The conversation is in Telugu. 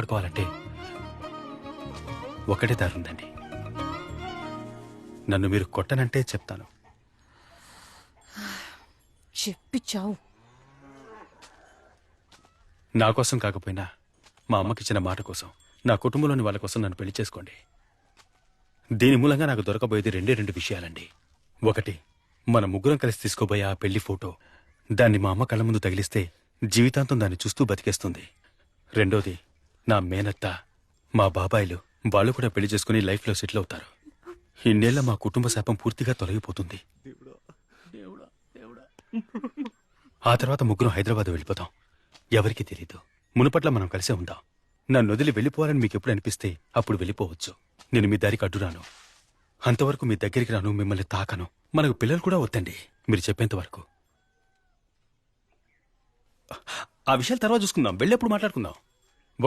ఆడుకోవాలంటే ఒకటే దారి ఉందండి. నన్ను మీరు కొట్టనంటే చెప్తాను. చెప్పిచ్చావు. నా కోసం కాకపోయినా మా అమ్మకిచ్చిన మాట కోసం, నా కుటుంబంలోని వాళ్ళ కోసం నన్ను పెళ్లి చేసుకోండి. దీని మూలంగా నాకు దొరకబోయేది రెండు విషయాలండి. ఒకటి, మన ముగ్గురం కలిసి తీసుకోబోయే ఆ పెళ్లి ఫోటో. దాన్ని మా అమ్మ కళ్ళ ముందు తగిలిస్తే జీవితాంతం దాన్ని చూస్తూ బతికేస్తుంది. రెండోది, నా మేనత్త, మా బాబాయిలు, వాళ్ళు కూడా పెళ్లి చేసుకుని లైఫ్లో సెటిల్ అవుతారు. ఇన్నేళ్ల మా కుటుంబ శాపం పూర్తిగా తొలగిపోతుంది. ఆ తర్వాత ముగ్గురం హైదరాబాద్ వెళ్ళిపోతాం. ఎవరికీ తెలీదు. మునుపట్ల మనం కలిసే ఉందాం. నన్ను వదిలి వెళ్ళిపోవాలని మీకు ఎప్పుడు అనిపిస్తే అప్పుడు వెళ్ళిపోవచ్చు. నేను మీ దారికి అడ్డురాను. అంతవరకు మీ దగ్గరికి రాను, మిమ్మల్ని తాకను. మనకు పిల్లలు కూడా వద్దండి, మీరు చెప్పేంత వరకు. ఆ విషయాలు తర్వాత చూసుకుందాం, వెళ్ళేప్పుడు మాట్లాడుకుందాం.